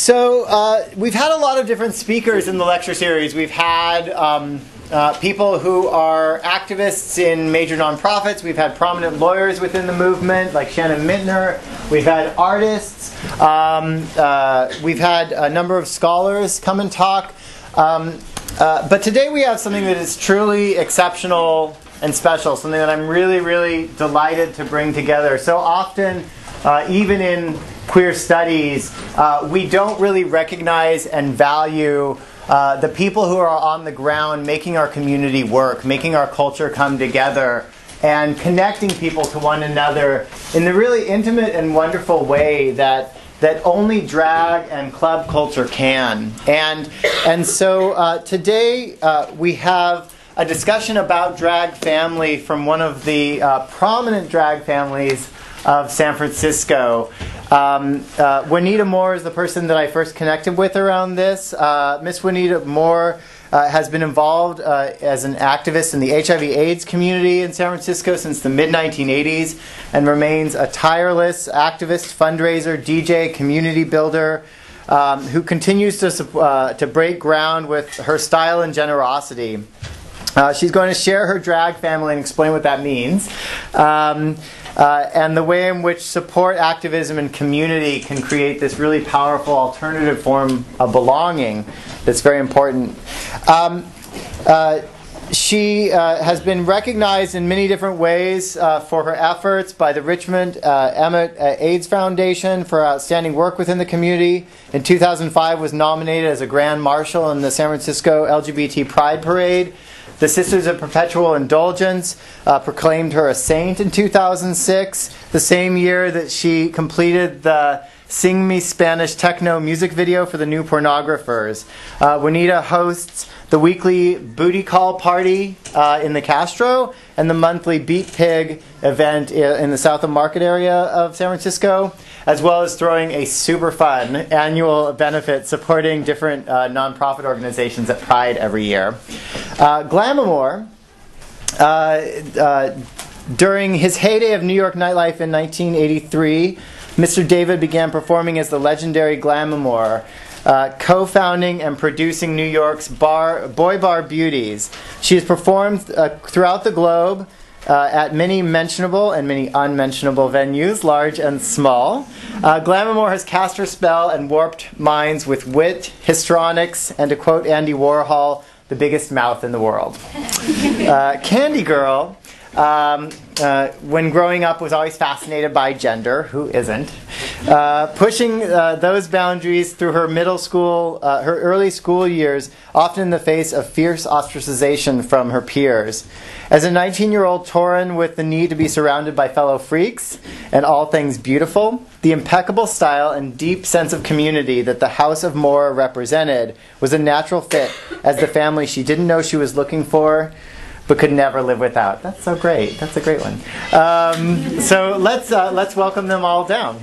So we've had a lot of different speakers in the lecture series. We've had people who are activists in major nonprofits. We've had prominent lawyers within the movement, like Shannon Mintner. We've had artists. We've had a number of scholars come and talk. But today we have something that is truly exceptional and special, something that I'm really, really delighted to bring together. So often, even in queer studies, we don't really recognize and value the people who are on the ground making our community work, making our culture come together, and connecting people to one another in the really intimate and wonderful way that only drag and club culture can. And so today we have a discussion about drag family from one of the prominent drag families of San Francisco. Juanita MORE is the person that I first connected with around this. Miss Juanita MORE has been involved as an activist in the HIV/AIDS community in San Francisco since the mid-1980s and remains a tireless activist, fundraiser, DJ, community builder who continues to break ground with her style and generosity. She's going to share her drag family and explain what that means. And the way in which support, activism, and community can create this really powerful alternative form of belonging that's very important. She has been recognized in many different ways for her efforts by the Richmond Emmett AIDS Foundation for outstanding work within the community. In 2005 was nominated as a Grand Marshal in the San Francisco LGBT Pride Parade. The Sisters of Perpetual Indulgence proclaimed her a saint in 2006, the same year that she completed the Sing Me Spanish techno music video for the New Pornographers. Juanita hosts the weekly Booty Call Party in the Castro and the monthly Beat Pig event in the South of Market area of San Francisco, as well as throwing a super fun annual benefit supporting different nonprofit organizations at Pride every year. Glam Amor, during his heyday of New York nightlife in 1983, Mr. David began performing as the legendary Glamamore, co-founding and producing New York's boy bar beauties. She has performed throughout the globe at many mentionable and many unmentionable venues, large and small. Glamamore has cast her spell and warped minds with wit, histrionics, and to quote Andy Warhol, the biggest mouth in the world. Candi Gurl, when growing up, was always fascinated by gender. Who isn't? Pushing those boundaries through her middle school, her early school years, often in the face of fierce ostracization from her peers. As a 19-year-old torn with the need to be surrounded by fellow freaks and all things beautiful, the impeccable style and deep sense of community that the House of Moore represented was a natural fit as the family she didn't know she was looking for, but could never live without. That's so great. That's a great one. So let's welcome them all down.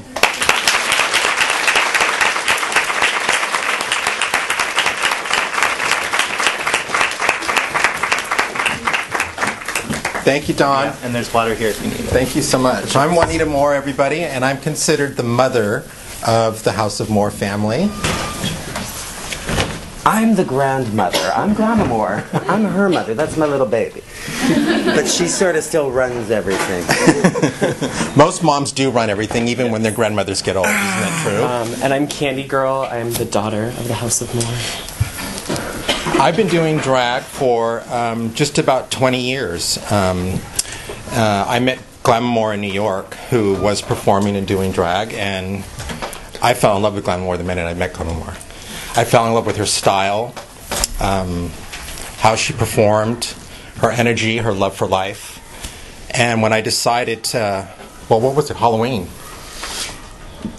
Thank you, Don. Yeah, and there's water here if you need it. Thank you so much. I'm Juanita MORE, everybody, and I'm considered the mother of the House of Moore family. I'm the grandmother. I'm Glamamore. I'm her mother. That's my little baby. But she sort of still runs everything. Most moms do run everything, even when their grandmothers get old. Isn't that true? And I'm Candi Gurl. I'm the daughter of the House of Moore. I've been doing drag for just about 20 years. I met Glamamore in New York, who was performing and doing drag, and I fell in love with Glamamore the minute I met Glamamore. I fell in love with her style, how she performed, her energy, her love for life. And when I decided to, what was it, Halloween?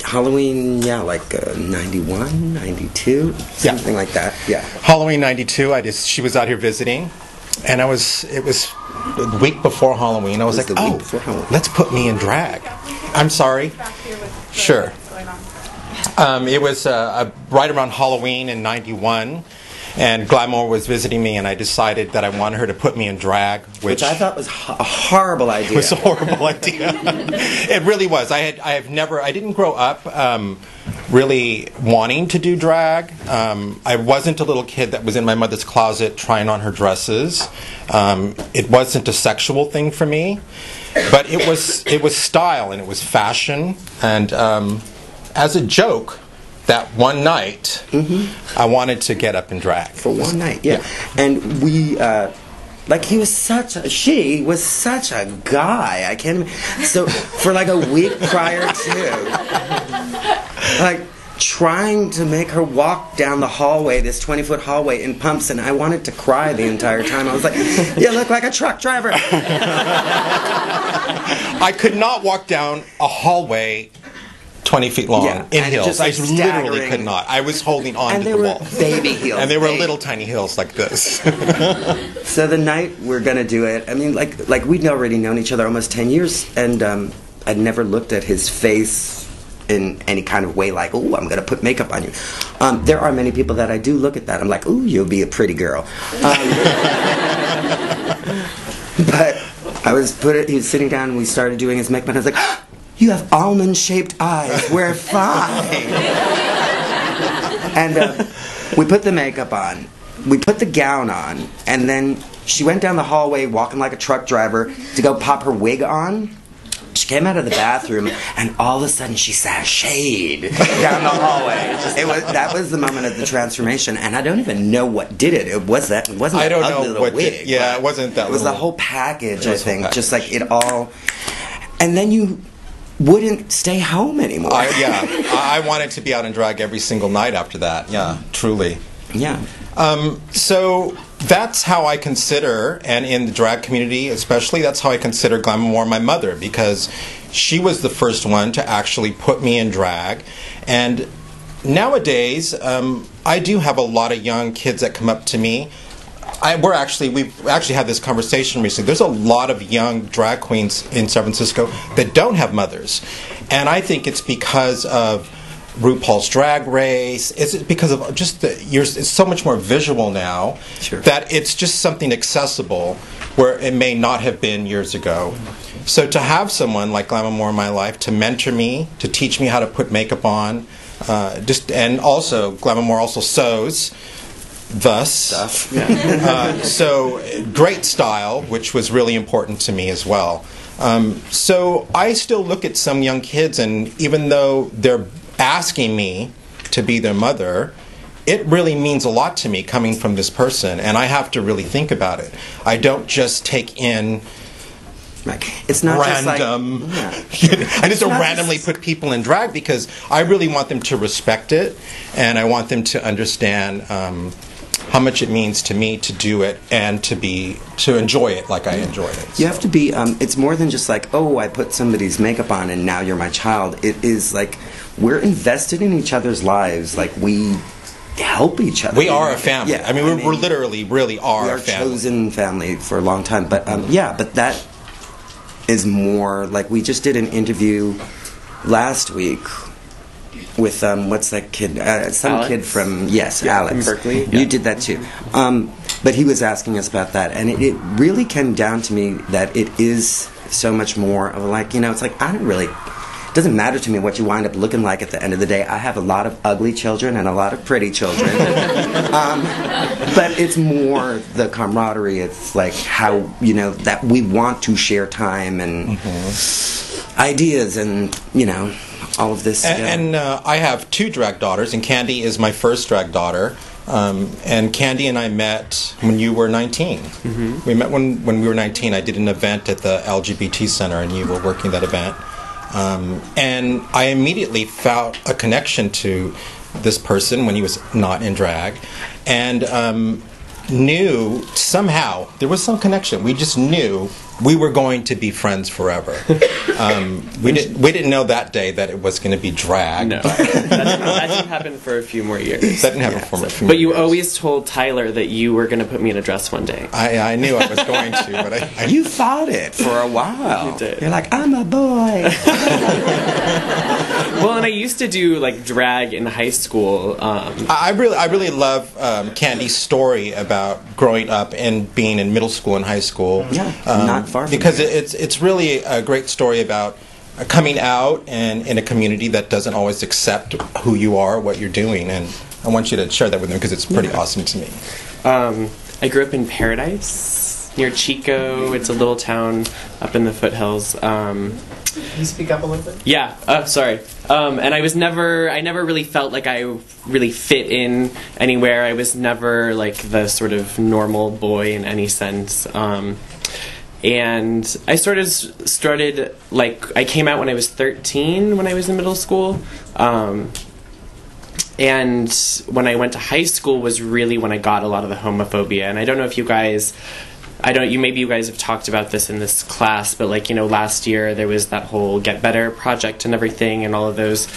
Halloween, yeah, like 91, 92, something like that, yeah. Halloween 92, she was out here visiting, and it was the week before Halloween. I was like, let's put me in drag. I'm sorry. Sure. It was right around Halloween in 91, and Glamamore was visiting me, and I decided that I wanted her to put me in drag, which I thought was a horrible idea. It was a horrible idea. It really was. I didn't grow up really wanting to do drag. I wasn't a little kid that was in my mother's closet trying on her dresses. It wasn't a sexual thing for me, but it was style and it was fashion. And as a joke, that one night, I wanted to get up and drag. For one night, yeah. And we, like, she was such a guy. I can't even, so for like a week prior to, like, trying to make her walk down the hallway, this 20-foot hallway in pumps, and I wanted to cry the entire time. I was like, you look like a truck driver. I could not walk down a hallway 20 feet long in heels. Just, like, I literally could not. I was holding on to the wall. And they were baby heels. And they were little tiny heels like this. So the night we're going to do it, I mean, like we'd already known each other almost 10 years, and I'd never looked at his face in any kind of way like, oh, I'm going to put makeup on you. There are many people that I do look at that. I'm like, ooh, you'll be a pretty girl. But he was sitting down and we started doing his makeup, and I was like, you have almond-shaped eyes. We're fine. And we put the makeup on. We put the gown on. And then she went down the hallway walking like a truck driver to go pop her wig on. She came out of the bathroom, and all of a sudden she sashayed down the hallway. That was the moment of the transformation, and I don't even know what did it. It wasn't an ugly little wig. Yeah, it wasn't that. It was the whole package, I think. Just like it all. And then you wouldn't stay home anymore. I wanted to be out in drag every single night after that. Yeah, truly. Yeah. So that's how I consider, and in the drag community especially, that's how I consider Glamamore my mother, because she was the first one to actually put me in drag. And nowadays, I do have a lot of young kids that come up to me. We've actually had this conversation recently. There's a lot of young drag queens in San Francisco that don't have mothers, and I think it's because of RuPaul's Drag Race. It's because of just it's so much more visual now that it's just something accessible where it may not have been years ago. So to have someone like Glamamore in my life to mentor me, to teach me how to put makeup on, and also Glamamore also sews. Thus, so great style, which was really important to me as well. So I still look at some young kids, and even though they're asking me to be their mother, it really means a lot to me coming from this person, and I have to really think about it. I don't just take in it's not random. I just don't randomly put people in drag, because I really want them to respect it, and I want them to understand how much it means to me to do it and to enjoy it like I enjoy it. You have to be. It's more than just like, oh, I put somebody's makeup on and now you're my child. It is like we're invested in each other's lives. Like we help each other. We are a family. Yeah, I mean, we're literally really are a family. Chosen family for a long time. But but that is more like we just did an interview last week with what's that kid? Some Alex? Kid from Alex from Berkeley. You did that too, but he was asking us about that, and it really came down to me that it is so much more of like, it's like it doesn't matter to me what you wind up looking like at the end of the day. I have a lot of ugly children and a lot of pretty children, but it's more the camaraderie. It's like how that we want to share time and ideas and all of this. And I have two drag daughters, and Candi is my first drag daughter. And Candi and I met when you were 19. Mm-hmm. We met when we were 19. I did an event at the LGBT Center, and you were working that event. And I immediately felt a connection to this person when he was not in drag, and knew somehow there was some connection. We just knew we were going to be friends forever. We didn't know that day that it was going to be drag. No, that didn't happen for a few more years. That didn't happen for a few more But you years. always told Tyler that you were going to put me in a dress one day. I knew I was going to, but you fought it for a while. You did. You're like, I'm a boy. Well, and I used to do like drag in high school. I really love Candi's story about growing up and being in middle school and high school. Yeah, not far from because it's really a great story about coming out and in a community that doesn't always accept who you are, what you're doing, and I want you to share that with them because it's pretty awesome to me. I grew up in Paradise, near Chico. It's a little town up in the foothills. Can you speak up a little bit? Yeah. Sorry. And I never really felt like I really fit in anywhere. I was never like the sort of normal boy in any sense. And I started like, I came out when I was 13 when I was in middle school. And when I went to high school was really when I got a lot of the homophobia. And I don't know if you guys, maybe you guys have talked about this in this class, but like, last year there was that whole Get Better project and everything, and all of those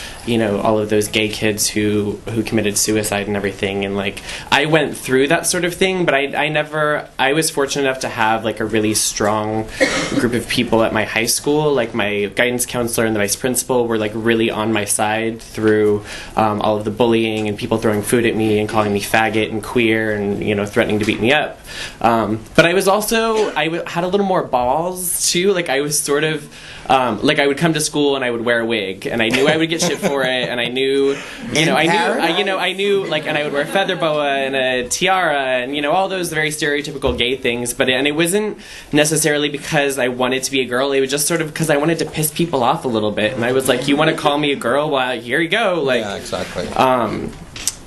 gay kids who committed suicide and everything. And like, I went through that sort of thing, but I was fortunate enough to have like a really strong group of people at my high school. Like my guidance counselor and the vice principal were like really on my side through all of the bullying and people throwing food at me and calling me faggot and queer and, threatening to beat me up. But I was also, had a little more balls too. Like I was sort of, like I would come to school and I would wear a wig, and I knew I would get shit for it, and I knew, I knew, like, and I would wear a feather boa and a tiara and all those very stereotypical gay things. But it wasn't necessarily because I wanted to be a girl. It was just sort of because I wanted to piss people off a little bit, and I was like, you want to call me a girl? Well, here you go. Like, yeah, exactly.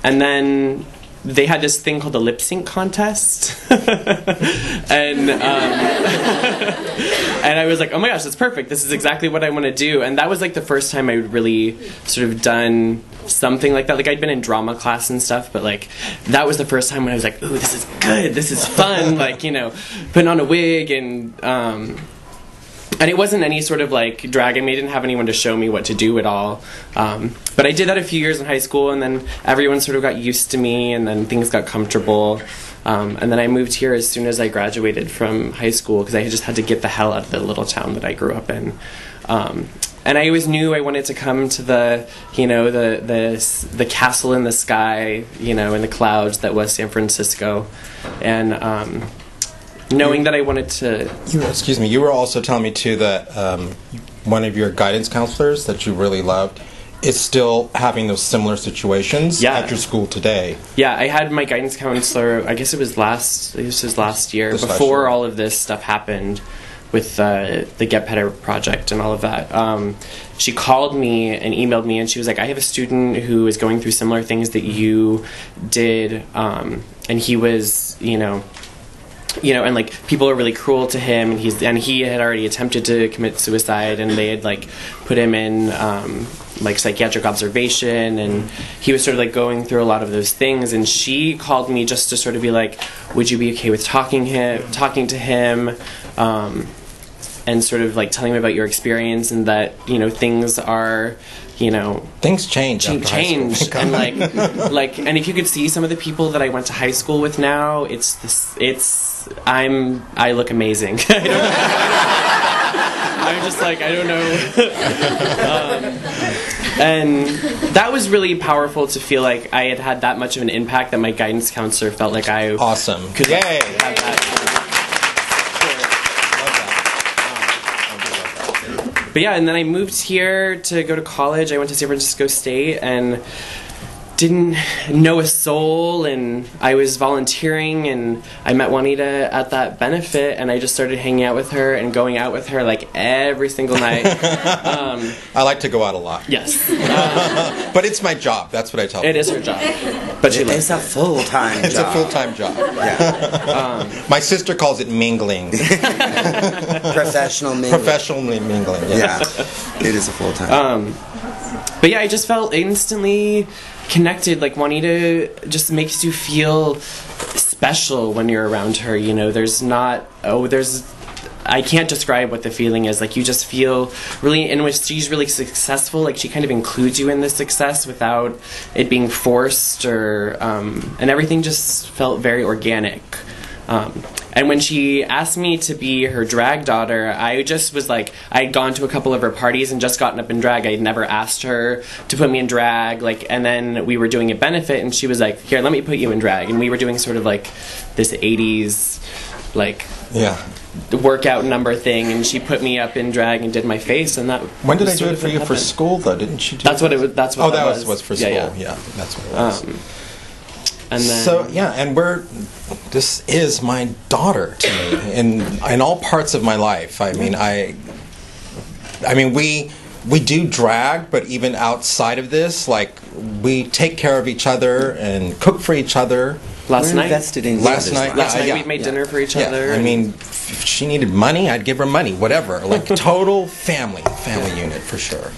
And then they had this thing called the lip sync contest. And and I was like, oh my gosh, that's perfect. This is exactly what I want to do. And that was like the first time I really sort of done something like that. Like I'd been in drama class and stuff, but like that was the first time when I was like, ooh, this is good. This is fun. Like, putting on a wig and it wasn't any sort of like drag. I didn't have anyone to show me what to do at all. But I did that a few years in high school, and then everyone sort of got used to me, and then things got comfortable. And then I moved here as soon as I graduated from high school because I just had to get the hell out of the little town that I grew up in. And I always knew I wanted to come to the castle in the sky, in the clouds that was San Francisco. And knowing that I wanted to... You were also telling me, too, that one of your guidance counselors that you really loved is still having those similar situations at your school today. Yeah, I had my guidance counselor, I guess it was last year, before all of this stuff happened with the Get Better project and all of that. She called me and emailed me, and she was like, I have a student who is going through similar things that you did, and he was, and like people are really cruel to him, and he had already attempted to commit suicide, and they had like put him in like psychiatric observation, and he was sort of like going through a lot of those things. And she called me just to sort of be like, would you be okay with talking to him, and sort of like telling him about your experience, and that things are things change and like and if you could see some of the people that I went to high school with now, I look amazing. I'm just like, I don't know. And that was really powerful to feel like I had that much of an impact, that my guidance counselor felt like I could have that. But yeah, and then I moved here to go to college. I went to San Francisco State and didn't know a soul, and I was volunteering, and I met Juanita at that benefit, and I just started hanging out with her and going out with her like every single night. I like to go out a lot. Yes. But it's my job. That's what I tell people. It is her job. But it's a full-time job. It's a full-time job. Yeah. My sister calls it mingling. Professional mingling. Professional mingling. Yeah. It is a full-time. But yeah, I just felt instantly connected. Like Juanita just makes you feel special when you're around her. I can't describe what the feeling is. Like you just feel really, in which she's really successful. Like she kind of includes you in the success without it being forced, or and everything just felt very organic. And when she asked me to be her drag daughter, I just was like, I had gone to a couple of her parties and just gotten up in drag. I had never asked her to put me in drag. And then we were doing a benefit, and she was like, here, let me put you in drag. And we were doing sort of like this 80s, like, workout number thing, and she put me up in drag and did my face, and that. When did I was do sort it of for you? what For happened. school, though, didn't you do That's what it was. That's what. Oh, that was. was for school. Yeah, that's what it was. And then, So yeah, and this is my daughter to me in all parts of my life. I mean, we do drag, but even outside of this, like, we take care of each other and cook for each other. last We're night. invested in Last each other's night- lives. Last night yeah, we made yeah. dinner for each Yeah, other. I mean, if she needed money, I'd give her money, whatever. Like, total family unit for sure.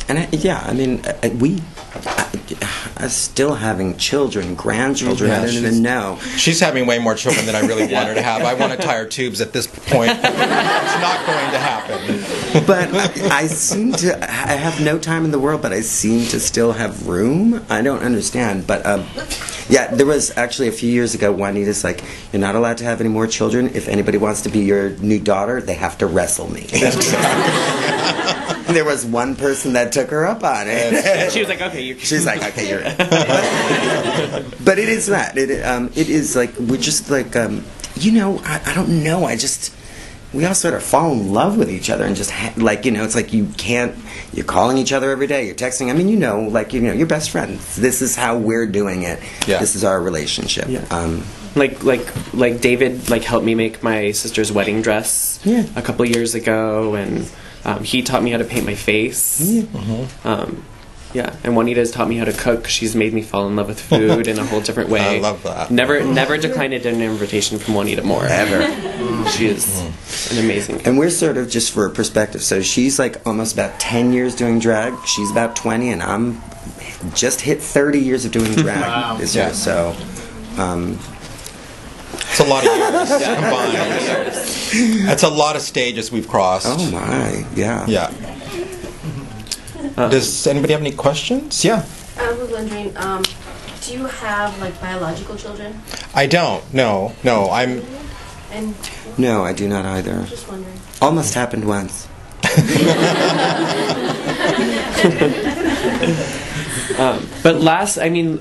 And we still having children, grandchildren. Yeah, I don't she's- even know. She's having way more children than I really want her to have. I want to tie her tubes at this point. It's not going to happen. But I seem to. I have no time in the world, but I seem to still have room. I don't understand, but yeah, there was actually a few years ago. Juanita's like, "You're not allowed to have any more children. If anybody wants to be your new daughter, they have to wrestle me." There was one person that took her up on it. And she was like, "Okay, you." She's like, "Okay, you're in." But it is that. It is like we're just like I don't know. We all sort of fall in love with each other and just it's like you're calling each other every day, you're texting. I mean, you're best friends. This is how we're doing it. Yeah. This is our relationship. Yeah. Like David helped me make my sister's wedding dress a couple years ago, and he taught me how to paint my face. And Juanita's taught me how to cook. She's made me fall in love with food in a whole different way. I love that. Never declined a dinner invitation from Juanita Moore. Ever. She is an amazing. And we're sort of, just for perspective, so she's like almost about 10 years doing drag. She's about 20, and I'm just hit 30 years of doing drag this year. So, It's a lot of years combined. That's a lot of stages we've crossed. oh my, yeah. Yeah. Does anybody have any questions? Yeah. I was wondering, do you have biological children? I don't. No. I'm. And No, I do not either. just wondering. Almost happened once. But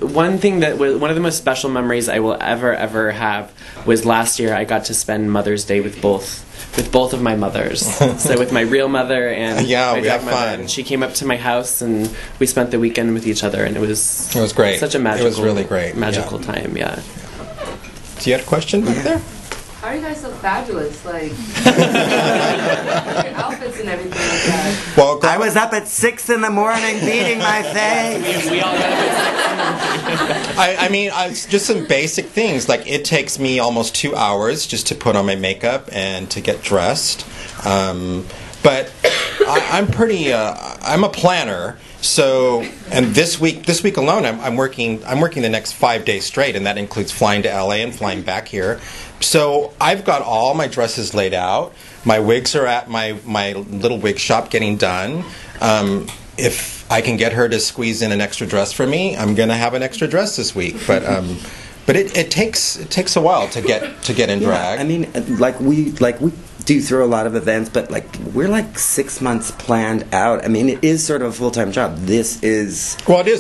one thing that was one of the most special memories I will ever have was last year. I got to spend Mother's Day with both of my mothers. So with my real mother and my we had drag mother. fun. And she came up to my house and we spent the weekend with each other, and it was great. Such a magical, It was really great. magical time. Yeah. Do you have a question back there? How are you guys so fabulous? Like, your outfits and everything like that. Well, I was up at 6 in the morning beating my face. We all got I mean, it's just some basic things. Like, it takes me almost 2 hours just to put on my makeup and to get dressed. But I'm pretty. I'm a planner. So, and this week alone, I'm working the next 5 days straight, and that includes flying to LA and flying back here. So I've got all my dresses laid out. My wigs are at my little wig shop getting done. If I can get her to squeeze in an extra dress for me, I'm gonna have an extra dress this week. But it takes a while to get in drag. I mean, we do through a lot of events, but we're 6 months planned out. I mean, it is sort of a full-time job. It is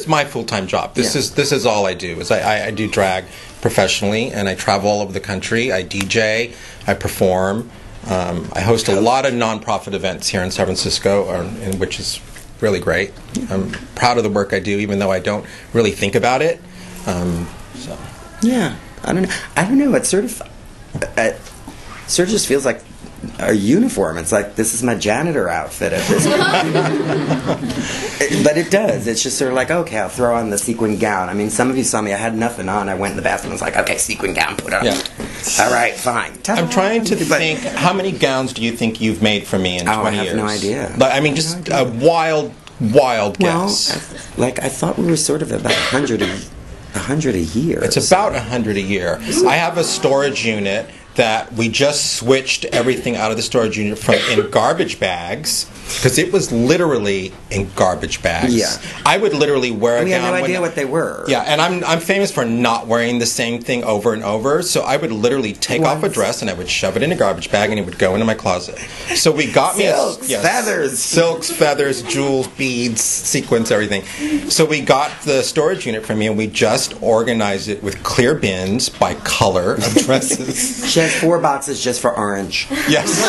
my full-time job. This is all I do. I do drag professionally, and I travel all over the country. I DJ, I perform, I host a lot of nonprofit events here in San Francisco, which is really great. I'm proud of the work I do, even though I don't really think about it. Yeah, I don't know. It's sort of just feels like a uniform. It's like, this is my janitor outfit at this point. But it does. It's just sort of like, okay, I'll throw on the sequin gown. I mean, some of you saw me. I had nothing on. I went in the bathroom and was like, okay, sequin gown, put on. Yeah. All right, fine. I'm trying to think, how many gowns do you think you've made for me in 20 years? I have no idea. I mean, just a wild guess. Well, I thought we were sort of about 100 a year. It's about 100 a year. I have a storage unit that we just switched everything out of the storage unit from in garbage bags, because it was literally in garbage bags. Yeah. I would literally wear a We gown. had no idea what they were. Yeah, and I'm famous for not wearing the same thing over and over, so I would literally take off a dress and I would shove it in a garbage bag and it would go into my closet. So we got feathers. Silks, feathers, jewels, beads, sequins, everything. So we got the storage unit from me and we just organized it with clear bins by color of dresses. She has 4 boxes just for orange. Yes.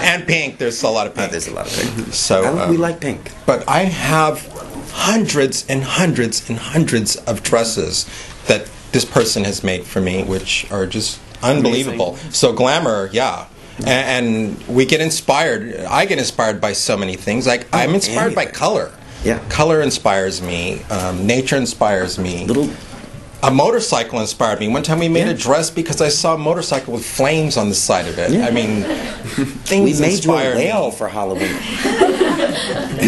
And pink. There's a lot of pink. There's a lot of pink. So we like pink. But I have hundreds and hundreds and hundreds of dresses that this person has made for me, which are just unbelievable. Amazing. So glamour, yeah. And we get inspired. I get inspired by so many things. Like I'm inspired by color. Yeah. Color inspires me. Nature inspires me. A motorcycle inspired me. One time we made a dress because I saw a motorcycle with flames on the side of it. Yeah. I mean, things We made you a inspire whale me. for Halloween.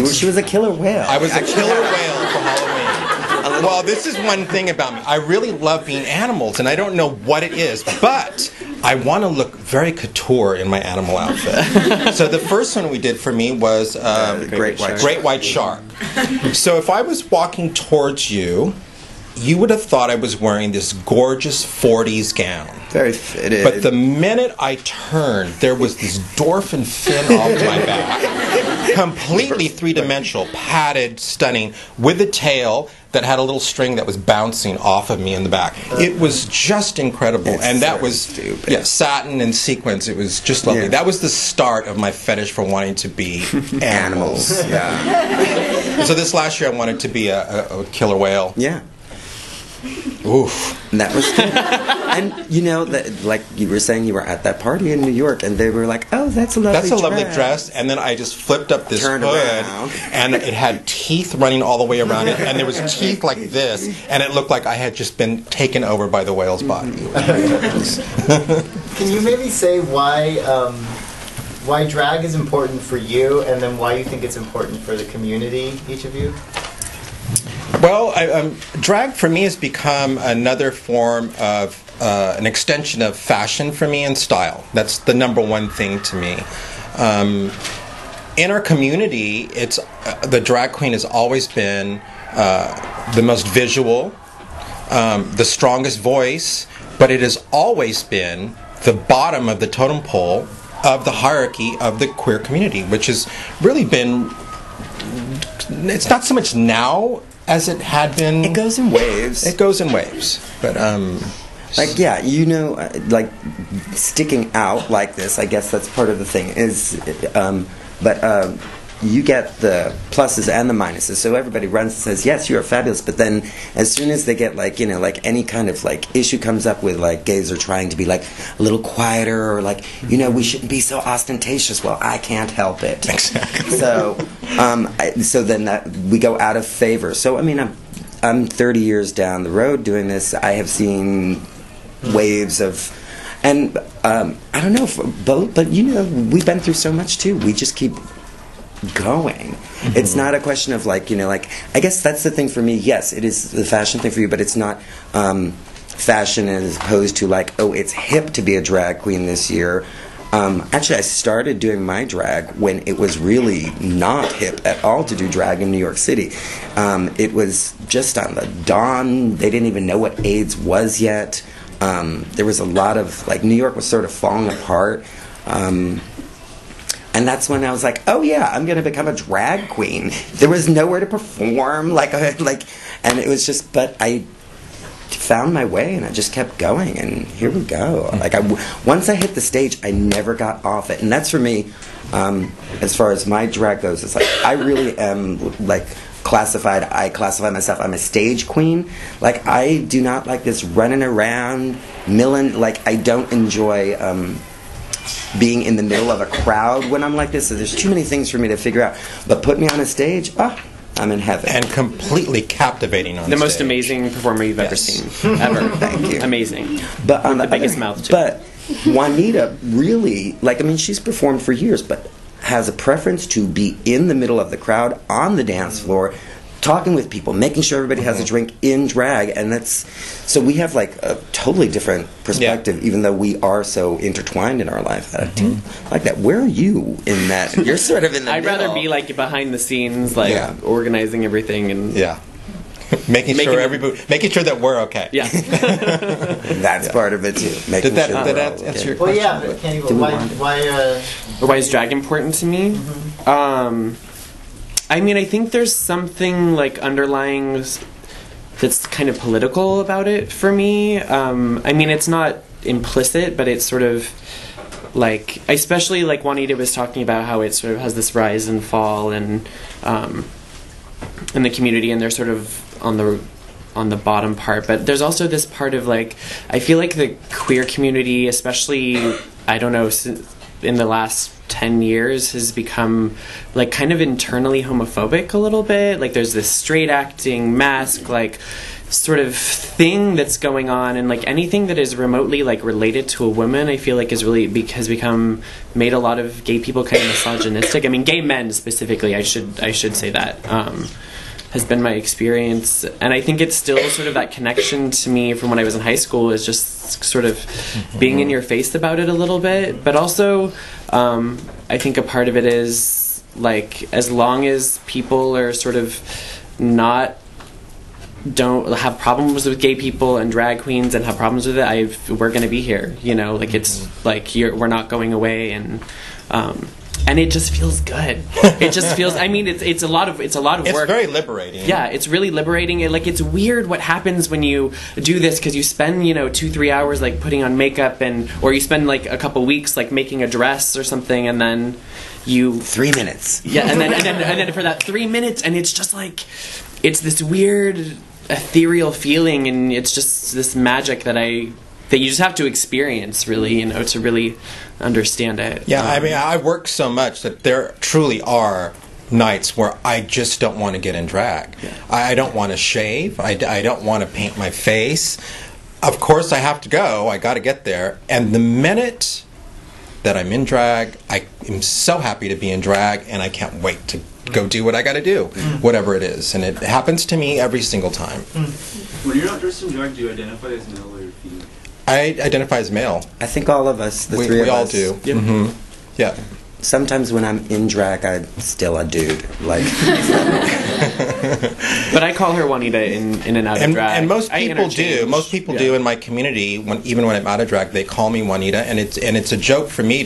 She was a killer whale. I was a killer whale for Halloween. Well, this is one thing about me. I really love being animals, and I don't know what it is, but I want to look very couture in my animal outfit. So the first one we did for me was Great White Shark. So if I was walking towards you, you would have thought I was wearing this gorgeous 40s gown. Very fitted. But the minute I turned, there was this dolphin fin off my back. Completely three-dimensional, padded, stunning, with a tail that had a little string that was bouncing off of me in the back. It was just incredible. It's and that so was stupid. satin and sequins. It was just lovely. Yeah. That was the start of my fetish for wanting to be animals. Yeah. So this last year I wanted to be a killer whale. Yeah. Oof. And that was and you know that, like you were saying, you were at that party in New York and they were like, oh, that's a lovely dress. And then I just flipped up this Turned hood around. and it had teeth running all the way around it, and there was teeth like this, and it looked like I had just been taken over by the whale's body. Can you maybe say why drag is important for you, and then why you think it's important for the community, each of you? Well, drag for me has become another form of an extension of fashion for me and style. That's the number one thing to me. In our community, it's the drag queen has always been the most visual, the strongest voice, but it has always been the bottom of the totem pole of the hierarchy of the queer community, which has really been. It's not so much now as it had been. It goes in waves. It goes in waves, but like, yeah, you know, like sticking out like this. I guess that's part of the thing. But you get the pluses and the minuses. So everybody runs and says, "Yes, you are fabulous." But then, as soon as they get like, you know, like any kind of like issue comes up with like gays are trying to be like a little quieter, or like, you know, we shouldn't be so ostentatious. Well, I can't help it. Exactly. So, so then that we go out of favor. So I mean, I'm 30 years down the road doing this. I have seen waves of. And I don't know if both, but you know, we've been through so much too. We just keep going. Mm-hmm. It's not a question of like, you know, like, I guess that's the thing for me. Yes, it is the fashion thing for you, but it's not fashion as opposed to like, oh, it's hip to be a drag queen this year. Actually, I started doing my drag when it was really not hip at all to do drag in New York City. It was just on the dawn. They didn't even know what AIDS was yet. There was a lot of, like, New York was sort of falling apart. And that's when I was like, oh yeah, I'm going to become a drag queen. There was nowhere to perform, and it was just, but I found my way and I just kept going, and here we go. Like, once I hit the stage, I never got off it. And that's for me, as far as my drag goes, it's like, I really am, like, I classify myself, I'm a stage queen. Like, I do not like this running around, like, I don't enjoy being in the middle of a crowd when I'm like this. So there's too many things for me to figure out. But put me on a stage, I'm in heaven. And completely captivating on the stage. most amazing performer you've ever seen. Ever. Thank you. Amazing. But on the biggest mouth, too. But Juanita really, like, I mean, she's performed for years, but has a preference to be in the middle of the crowd, on the dance floor, talking with people, making sure everybody has a drink in drag. And that's, so we have like a totally different perspective, even though we are so intertwined in our life. I do like that. Where are you in that? You're sort of in the I'd middle. rather be like behind the scenes, like organizing everything and making sure that we're okay. Yeah. That's part of it too. Making Did that sure we're all answer okay. your Well, question? yeah, but Candi Gurl, Why is drag important to me? I mean, I think there's something like underlying that's kind of political about it for me. I mean, it's not implicit, but it's sort of like, especially like Juanita was talking about how it sort of has this rise and fall and in the community, and they're sort of on the bottom part. But there's also this part of like, I feel like the queer community, especially, I don't know, in the last 10 years has become like kind of internally homophobic a little bit. Like there's this straight acting mask like sort of thing that's going on, and like anything that is remotely like related to a woman, I feel like has become made a lot of gay people kind of misogynistic. I mean, gay men specifically, I should say that has been my experience, and I think it's still sort of that connection to me from when I was in high school is just sort of being in your face about it a little bit. But also I think a part of it is like, as long as people are sort of don't have problems with gay people and drag queens and have problems with it, we're going to be here, you know, like it's like we're not going away, and it just feels good. It just feels, I mean, it's a lot of work. It's very liberating. Yeah, it's really liberating. It's weird what happens when you do this, because you spend 2-3 hours like putting on makeup, or you spend like a couple weeks like making a dress or something, and then 3 minutes. Yeah, and then for that 3 minutes, and it's just like, it's this weird ethereal feeling, and it's just this magic that you just have to experience, really, to really understand it. Yeah, I mean, I work so much that there truly are nights where I just don't want to get in drag. Yeah. I don't want to shave. I don't want to paint my face. Of course, I have to go. I got to get there. And the minute that I'm in drag, I am so happy to be in drag, and I can't wait to go do what I got to do, whatever it is. And it happens to me every single time. When you're not dressed in drag, do you identify as male or female? I identify as male. I think all of us, the three of us. We all do. Yep. Mm-hmm. Yeah. Sometimes when I'm in drag, I'm still a dude. Like, but I call her Juanita in and out of drag. And most people do. Most people do in my community. Even when I'm out of drag, they call me Juanita, and it's a joke for me.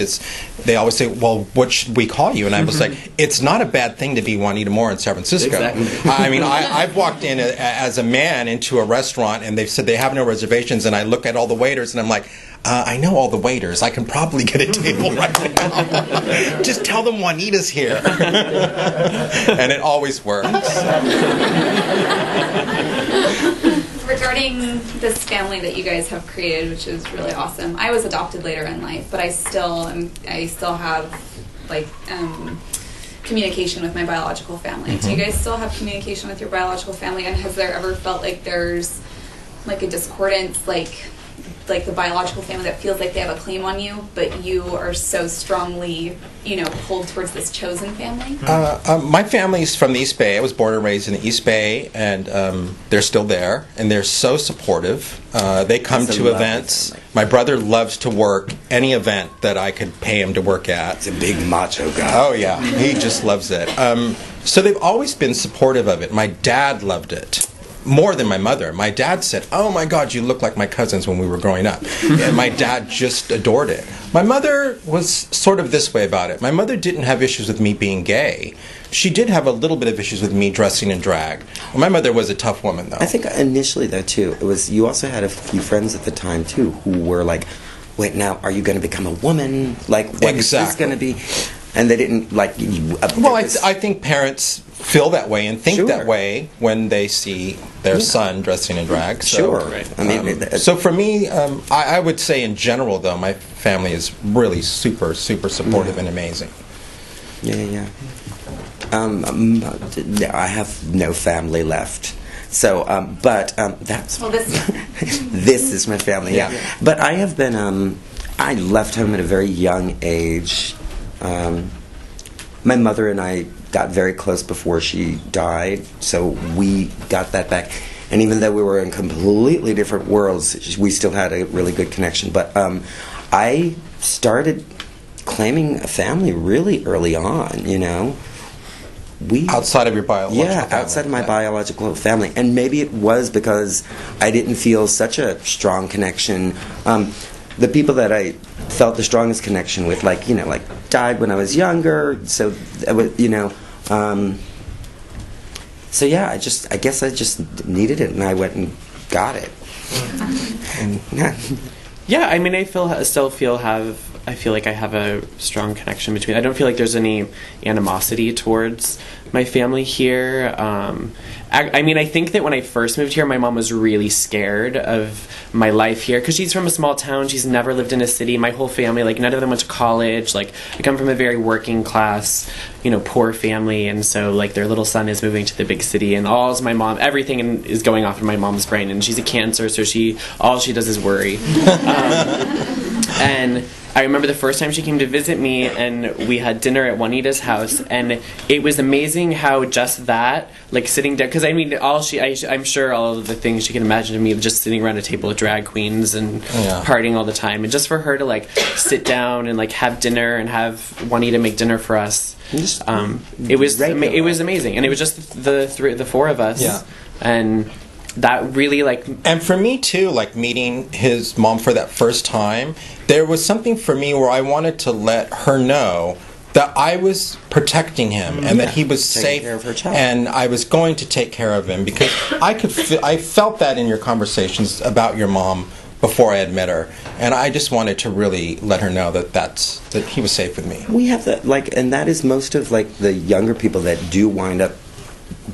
They always say, "Well, what should we call you?" And I was like, "It's not a bad thing to be Juanita Moore in San Francisco." Exactly. I mean, I've walked in as a man into a restaurant, and they've said they have no reservations, and I look at all the waiters, and I'm like, I know all the waiters. I can probably get a table right now. Just tell them Juanita's here. And it always works. Regarding this family that you guys have created, which is really awesome. I was adopted later in life, but I still have like communication with my biological family. Do you guys still have communication with your biological family? And has there ever felt like there's like a discordance, like the biological family that feels like they have a claim on you, but you are so strongly, pulled towards this chosen family? My family's from the East Bay. I was born and raised in the East Bay, and they're still there, and they're so supportive. They come to events. My brother loves to work any event that I could pay him to work at. He's a big macho guy. Oh, yeah. He just loves it. So they've always been supportive of it. My dad loved it. More than my mother. My dad said, "Oh my God, you look like my cousins when we were growing up." And my dad just adored it. My mother was sort of this way about it. My mother didn't have issues with me being gay. She did have a little bit of issues with me dressing in drag. My mother was a tough woman, though. I think initially, though, too, it was, you also had a few friends at the time, too, who were like, "Wait, now, are you going to become a woman? Like, what is this going to be?" And they didn't like. Well, I think parents feel that way and think that way when they see their son dressing in drag. So, sure. Right. I mean, so for me, I would say in general, though, my family is really super, super supportive and amazing. Yeah. I have no family left. So, but that's this is my family. Yeah. But I have been. I left home at a very young age. My mother and I got very close before she died, so we got that back. And even though we were in completely different worlds, we still had a really good connection. But I started claiming a family really early on, Outside of your biological family. Yeah, outside of my biological family. And maybe it was because I didn't feel such a strong connection. The people that I felt the strongest connection with, like died when I was younger. So, so yeah, I guess I just needed it, and I went and got it. Yeah, I mean, I feel like I have a strong connection between. I don't feel like there's any animosity towards my family here. I mean, I think that when I first moved here, my mom was really scared of my life here because she's from a small town. She's never lived in a city. My whole family, like, none of them went to college. Like, I come from a very working class, poor family, and so, like, their little son is moving to the big city, and everything is going off in my mom's brain, and she's a Cancer, so all she does is worry. And I remember the first time she came to visit me, and we had dinner at Juanita's house, and it was amazing how just that, like, sitting down, because I mean, I'm sure all of the things she can imagine of me, just sitting around a table with drag queens and partying all the time, and just for her to, like, sit down and, like, have dinner and have Juanita make dinner for us, it was amazing, and it was just the four of us, and that really, like... And for me, too, like, meeting his mom for that first time, there was something for me where I wanted to let her know that I was protecting him and that he was safe, care of her child. And I was going to take care of him, because I felt that in your conversations about your mom before I had met her, and I just wanted to really let her know that he was safe with me. We have that, like, and that is most of, like, the younger people that do wind up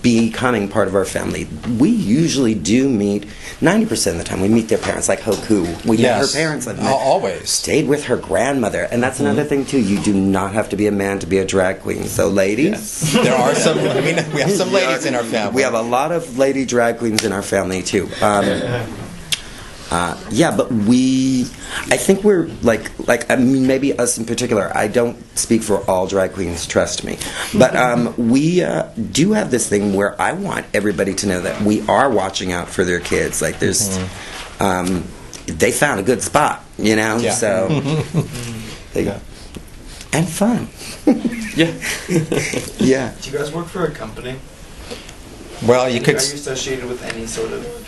becoming part of our family. We usually do meet 90% of the time. We meet their parents, like Hoku. We met her parents. Always stayed with her grandmother, and that's another thing too. You do not have to be a man to be a drag queen. So, ladies, there are some. I mean, we have some ladies in our family. We have a lot of lady drag queens in our family too. But I think we're like I mean, maybe us in particular. I don't speak for all drag queens, trust me. But we do have this thing where I want everybody to know that we are watching out for their kids. Like, there's, they found a good spot, so they go. And fun. Yeah. Yeah. Do you guys work for a company? Well, you could. Are you associated with any sort of...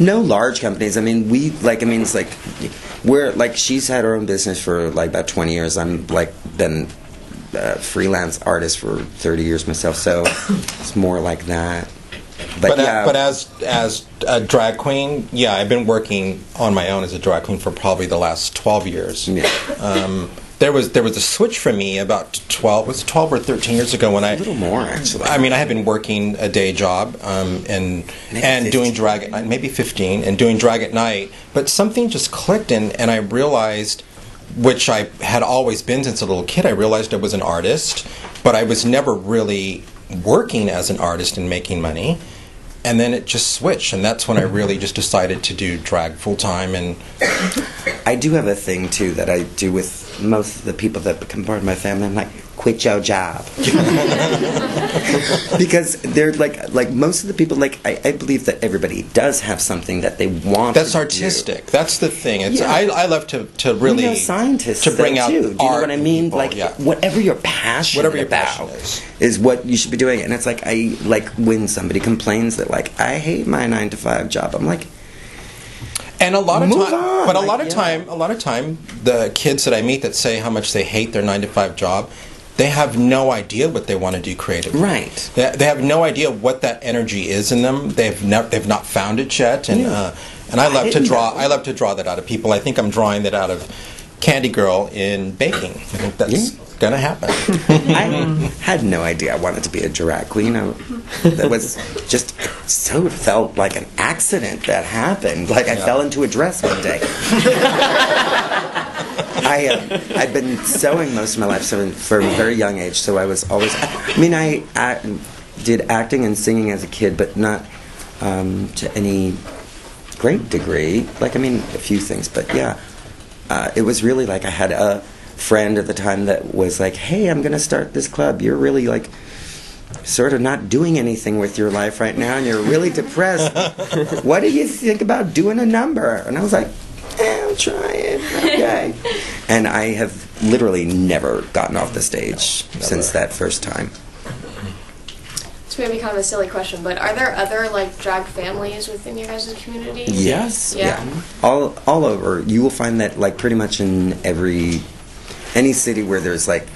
No large companies. I mean, it's like we're like, she's had her own business for like about 20 years. I'm like been a freelance artist for 30 years myself, so it's more like that. But as a drag queen, I've been working on my own as a drag queen for probably the last 12 years. Yeah. There was a switch for me about 12 or 13 years ago when a little more, actually. I mean, I had been working a day job and doing drag at night, maybe 15, and doing drag at night. But something just clicked, and I realized, which I had always been since a little kid, I realized I was an artist, but I was never really working as an artist and making money. And then it just switched, and that's when I really just decided to do drag full time. And I do have a thing too that I do with most of the people that become part of my family. I'm like, quit your job, because they're like most of the people. Like, I believe that everybody does have something that they want. That's artistic. Do. That's the thing. It's I love to really scientists to bring out. Too. Do you know what I mean? People, like whatever you're passionate about is what you should be doing. And it's like, I like when somebody complains that, like, I hate my 9-to-5 job. I'm like. And a lot of time, but a lot of time, the kids that I meet that say how much they hate their 9-to-5 job, they have no idea what they want to do creatively. Right. They have no idea what that energy is in them. They've not found it yet. And and I love to draw. I love to draw that out of people. I think I'm drawing that out of Candi Gurl in baking. I think that's gonna happen. I had no idea I wanted to be a drag queen. That was just so felt like an accident that happened. Like I fell into a dress one day. I'd been sewing most of my life, so from a very young age. So I was always. I mean, I did acting and singing as a kid, but not to any great degree. Like, I mean, a few things, but it was really like I had a friend at the time that was like, hey, I'm going to start this club. You're really like sort of not doing anything with your life right now, and you're really depressed. What do you think about doing a number? And I was like, I'll try it. Okay. And I have literally never gotten off the stage since that first time. It's maybe kind of a silly question, but are there other like drag families within your guys' community? Yes. Yeah. All over. You will find that like pretty much in any city where there's like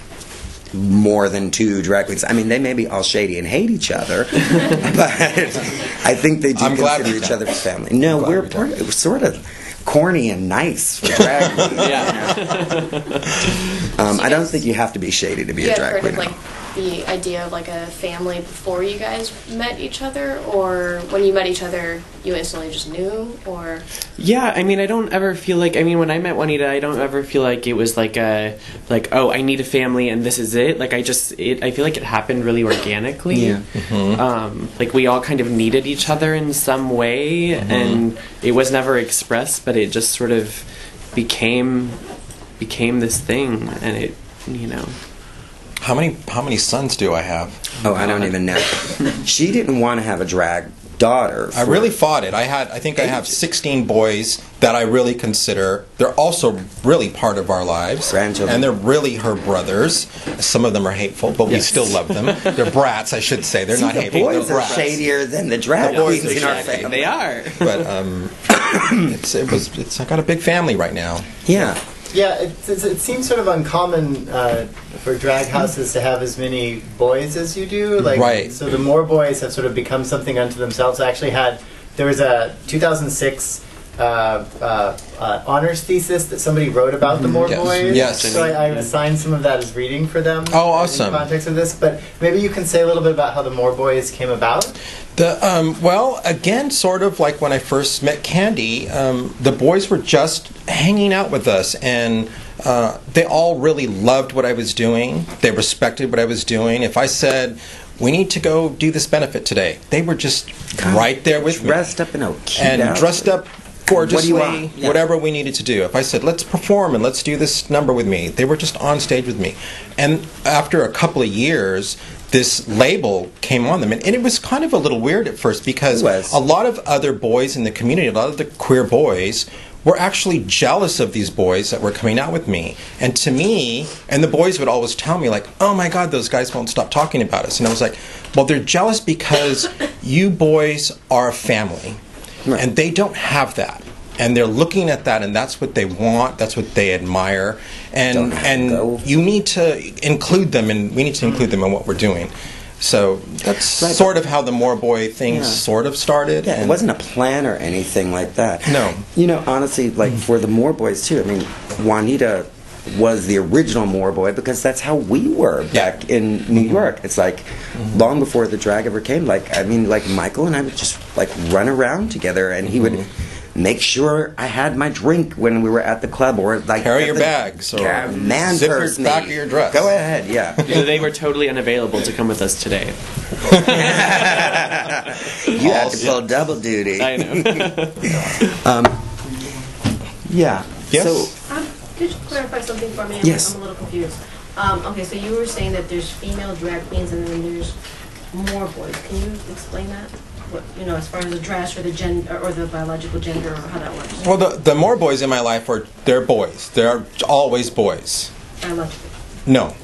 more than 2 drag queens. I mean, they may be all shady and hate each other, but I think they do consider each other family. No, we're sort of corny and nice for drag queen. I don't think you have to be shady to be a drag queen. Heard of, like, the idea of like a family before you guys met each other, or when you met each other you instantly just knew, or? Yeah, I mean, I don't ever feel like, I mean, when I met Juanita, I don't ever feel like it was like oh, I need a family and this is it. Like, I feel like it happened really organically. Yeah. Like, we all kind of needed each other in some way, and it was never expressed, but it just sort of became this thing, and it, you know. How many sons do I have? Oh, I don't even know. She didn't want to have a drag daughter. I really fought it. I think I have 16 boys that I really consider. They're also really part of our lives. Grandchildren. And they're really her brothers. Some of them are hateful, but we still love them. They're brats, I should say. They're not hateful. The boys they're are brats. shadier than the drag queens in our family. They are. But I got a big family right now. Yeah. Yeah, it seems sort of uncommon for drag houses to have as many boys as you do. Like, right. So the More boys have sort of become something unto themselves. I actually there was a 2006 honors thesis that somebody wrote about the More boys. Yes. So I assigned some of that as reading for them. Oh, awesome. In the context of this, but maybe you can say a little bit about how the More boys came about. Well, again, sort of like when I first met Candi, the boys were just hanging out with us, and they all really loved what I was doing. They respected what I was doing. If I said, we need to go do this benefit today, they were just right there with me. Dressed up in a cute and outfit. dressed up gorgeously, What do you want? Yeah. whatever we needed to do. If I said, let's perform and let's do this number with me, they were just on stage with me. And after a couple of years, this label came on them, and it was kind of a little weird at first, because a lot of other boys in the community, a lot of the queer boys, were actually jealous of these boys that were coming out with me. And to me, and the boys would always tell me, like, oh my God, those guys won't stop talking about us. And I was like, well, they're jealous because you boys are a family. Right. And they don't have that. And they're looking at that, and that's what they want, that's what they admire. And you need to include them, and we need to include them in what we're doing. So that's sort of how the More Boy thing sort of started. Yeah, it wasn't a plan or anything like that. No. You know, honestly, like for the More Boys too, I mean, Juanita was the original More Boy because that's how we were back in New York. It's like long before the drag ever came. Like, I mean, like Michael and I would just like run around together, and he would make sure I had my drink when we were at the club, or like carry your bags, or man zip purse your back of your dress. Go ahead, yeah. So they were totally unavailable to come with us today. You had to pull double duty. I know. Yeah. Yes. So, Could you clarify something for me? Yes. I'm a little confused. Okay, so you were saying that there's female drag queens and then there's more boys. Can you explain that? What, you know, as far as the dress or the gender or the biological gender, or how that works? Well, the More boys in my life they're boys. They're always boys. Biological. No.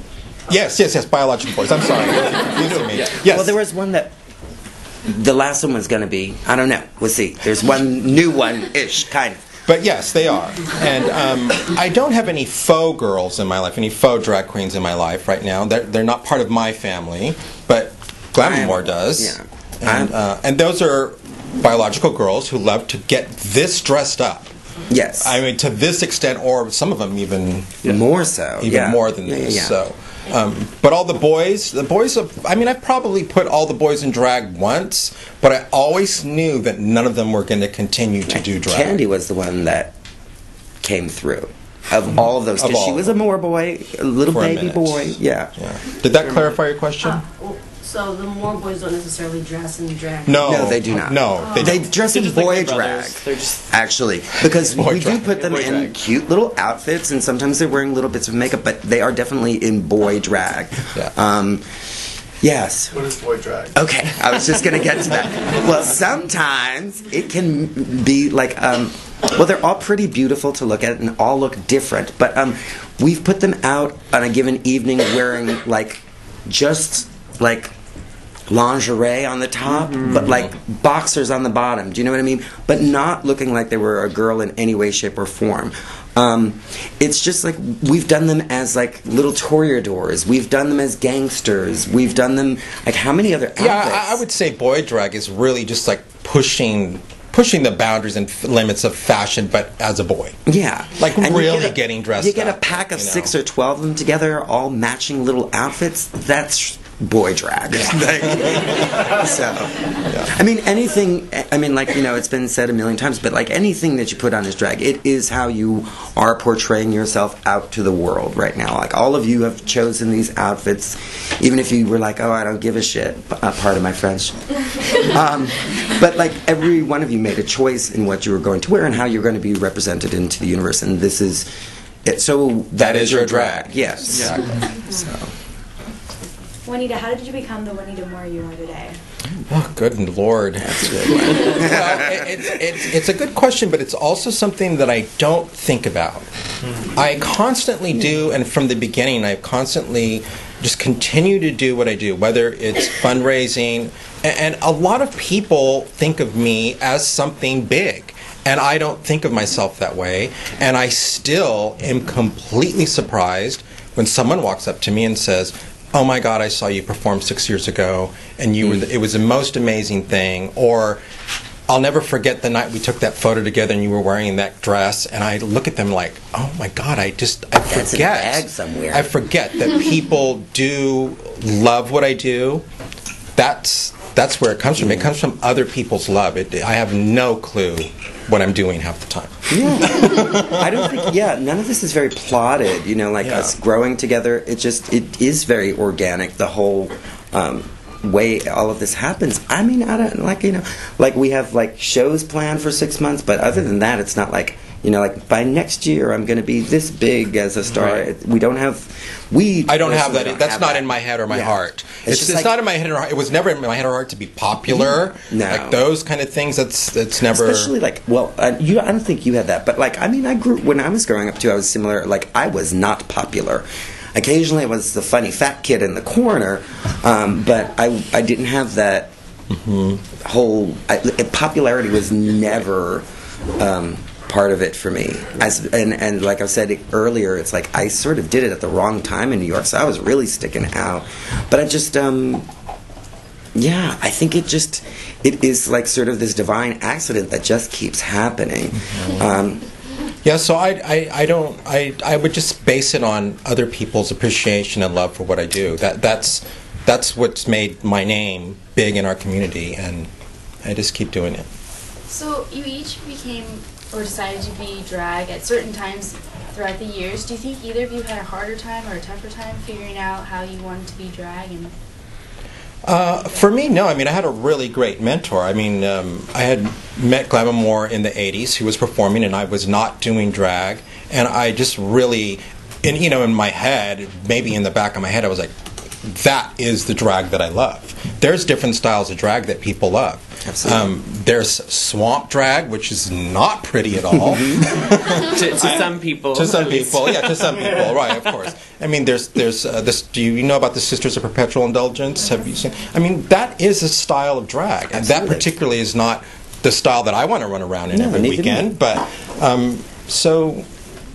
Yes, biological boys. I'm sorry. Confusing me. Yes. well, there was one that the last one was going to be. I don't know. We'll see. There's one new one-ish kind of. But yes, they are. And I don't have any faux girls in my life, any faux drag queens in my life right now. They're not part of my family, but Glamamore does. Yeah. And those are biological girls who love to get this dressed up. Yes. I mean, to this extent, or some of them even more so. Even more than this. Yeah. So, but all the boys, I mean, I've probably put all the boys in drag once, but I always knew that none of them were going to continue to do drag. Candi was the one that came through. Of all of those, because she was a More boy, a little baby boy. Yeah. Did that clarify your question? So the More boys don't necessarily dress in drag. No, they do not. No, they dress in boy like drag. They're just actually, because we drag. do put them in cute little outfits, and sometimes they're wearing little bits of makeup, but they are definitely in boy drag. Yeah. Yes. What is boy drag? Okay, I was just going to get to that. Well, sometimes it can be like, well, they're all pretty beautiful to look at and all look different, but we've put them out on a given evening wearing like just like lingerie on the top, but like boxers on the bottom. Do you know what I mean? But not looking like they were a girl in any way, shape, or form. It's just like we've done them as like little toreadors. We've done them as gangsters. We've done them like how many other outfits? Yeah, I would say boy drag is really just like pushing pushing the boundaries and limits of fashion, but as a boy. Yeah. Like And you really get a- getting dressed You get a up, pack of you know. 6 or 12 of them together, all matching little outfits. That's boy drag. So, I mean, anything, I mean, like, you know, it's been said a million times, but like anything that you put on is drag. It is how you are portraying yourself out to the world right now. Like, all of you have chosen these outfits, even if you were like, oh, I don't give a shit, pardon my French. But like, every one of you made a choice in what you were going to wear and how you're going to be represented into the universe, and this is it. So that is your drag. Yes. Yeah. So. Juanita, how did you become the Juanita Moore you are today? Oh, good Lord. That's good. Well, it's a good question, but it's also something that I don't think about. I constantly do, and from the beginning, I've constantly just continue to do what I do, whether it's fundraising, and a lot of people think of me as something big. And I don't think of myself that way, and I still am completely surprised when someone walks up to me and says, oh my God, I saw you perform 6 years ago, and you were it was the most amazing thing. Or I'll never forget the night we took that photo together and you were wearing that dress, and I look at them like, oh my God, I forget. That's in a bag somewhere. I forget that people do love what I do. That's where it comes from. It comes from other people's love. I have no clue what I'm doing half the time. Yeah. I don't think, none of this is very plotted, you know, like us growing together. It is very organic, the whole way all of this happens. I mean, I don't, like, you know, like we have like shows planned for 6 months, but other than that, it's not like, you know, like by next year I'm going to be this big as a star. Right. We don't have, I don't have that. That's not in my head or my heart. It's like, not in my head or heart. It was never in my head or heart to be popular. No. Like those kind of things. That's never. Especially like, well, I don't think you had that, but like, I mean, when I was growing up too, I was similar. Like, I was not popular. Occasionally, I was the funny fat kid in the corner, but I didn't have that whole popularity was never. Part of it for me, and like I said earlier, it's like I sort of did it at the wrong time in New York, so I was really sticking out. But I just, I think it is like sort of this divine accident that just keeps happening. So I would just base it on other people's appreciation and love for what I do. That's what's made my name big in our community, and I just keep doing it. So you each became or decided to be drag at certain times throughout the years. Do you think either of you had a harder time or a tougher time figuring out how you wanted to be drag? And for me, no. I mean, I had a really great mentor. I mean, I had met Glam Amor in the 80s. He was performing, and I was not doing drag. And I just really, in my head, maybe in the back of my head, I was like, that is the drag that I love. There's different styles of drag that people love. Absolutely. There's swamp drag, which is not pretty at all. to some people. To some people, right, of course. I mean, there's this. Do you know about the Sisters of Perpetual Indulgence? Have you seen? I mean, that is a style of drag, and that particularly is not the style that I want to run around in every weekend. But so,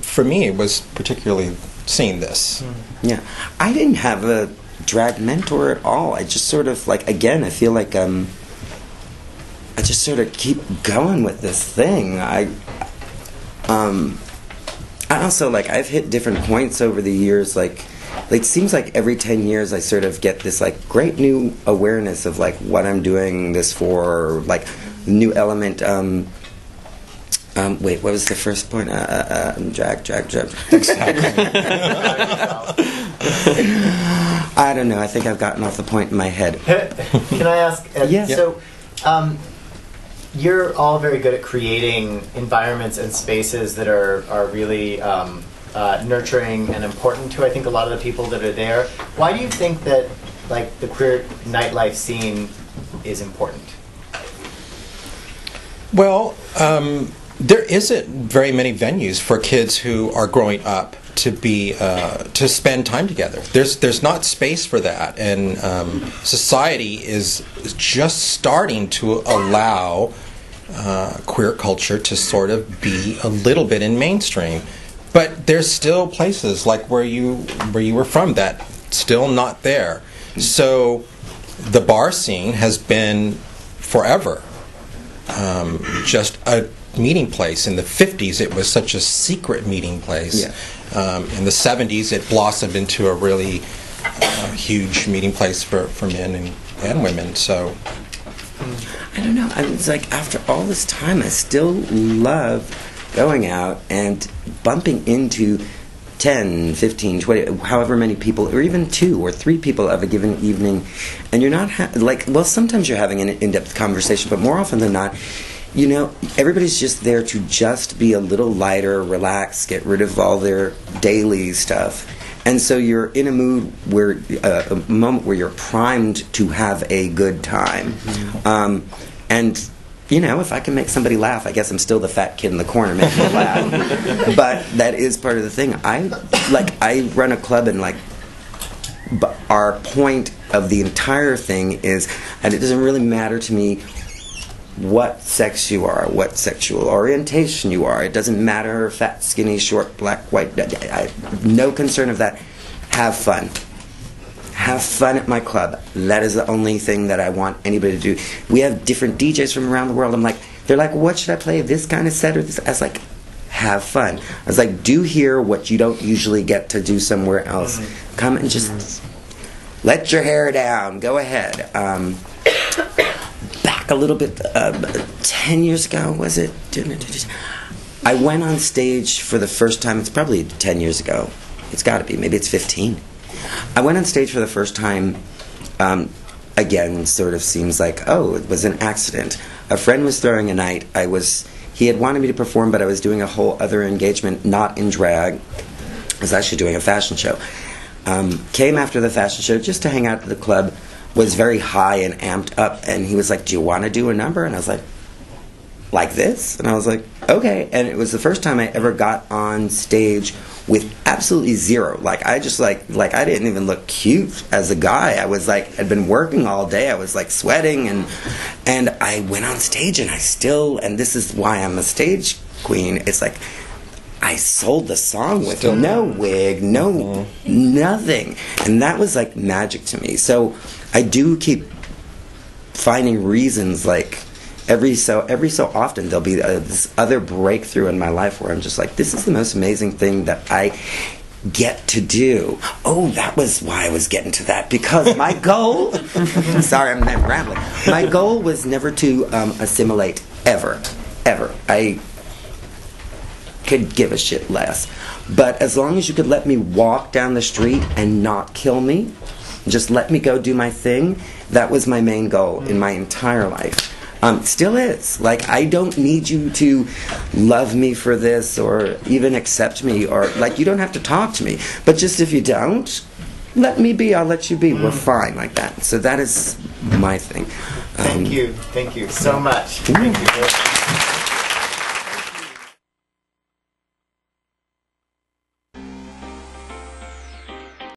for me, it was particularly seeing this. Yeah, I didn't have a drag mentor at all. I just sort of like, again, I feel like I just sort of keep going with this thing. I also, like, I've hit different points over the years. Like it seems like every 10 years I sort of get this like great new awareness of like what I'm doing this for, or, like new element. Wait, what was the first point? Drag. Exactly. I don't know. I think I've gotten off the point in my head. Can I ask? Yeah. So, you're all very good at creating environments and spaces that are really nurturing and important to, I think, a lot of the people that are there. Why do you think that, like, the queer nightlife scene is important? Well, there isn't very many venues for kids who are growing up to be to spend time together. There's not space for that, and society is just starting to allow queer culture to sort of be a little bit in mainstream. But there's still places like where you were from that still not there. So the bar scene has been forever just a meeting place. In the 50s, it was such a secret meeting place. Yeah. In the 70s, it blossomed into a really huge meeting place for men and women. So I don't know. It's like after all this time, I still love going out and bumping into 10, 15, 20, however many people, or even 2 or 3 people of a given evening, and you're not well, sometimes you're having an in-depth conversation, but more often than not, you know, everybody's just there to just be a little lighter, relax, get rid of all their daily stuff, and so you're in a mood where a moment where you're primed to have a good time, and. You know, if I can make somebody laugh, I guess I'm still the fat kid in the corner making them laugh. But that is part of the thing. I run a club, and our point of the entire thing is, and it doesn't really matter to me what sex you are, what sexual orientation you are. It doesn't matter, fat, skinny, short, black, white. I have no concern of that. Have fun. Have fun at my club. That is the only thing that I want anybody to do. We have different DJs from around the world. They're like, what should I play? This kind of set or this? I was like, have fun. I was like, do here what you don't usually get to do somewhere else. Come and just let your hair down. Go ahead. Back a little bit, 10 years ago, was it? I went on stage for the first time. It's probably 10 years ago. It's got to be. Maybe it's 15. I went on stage for the first time, again, sort of seems like, oh, it was an accident. A friend was throwing a night. He had wanted me to perform, but I was doing a whole other engagement, not in drag. I was actually doing a fashion show. Came after the fashion show just to hang out at the club, was very high and amped up, and he was like, do you want to do a number? And I was like this? And I was like, okay. And it was the first time I ever got on stage with absolutely zero. I didn't even look cute as a guy. I was I'd been working all day. I was sweating, and I went on stage, and and this is why I'm a stage queen. It's I sold the song with no wig, no nothing, and that was magic to me. So I do keep finding reasons every so often there'll be this other breakthrough in my life where I'm just this is the most amazing thing that I get to do. Oh, that was why I was getting to that, because my goal sorry, I'm rambling. My goal was never to assimilate, ever. I could give a shit less, but as long as you could let me walk down the street and not kill me, just let me go do my thing, that was my main goal in my entire life. Still is. I don't need you to love me for this or even accept me, or you don't have to talk to me. But just if you don't, let me be, I'll let you be. We're fine like that. So that is my thing. Thank you so much. Thank you.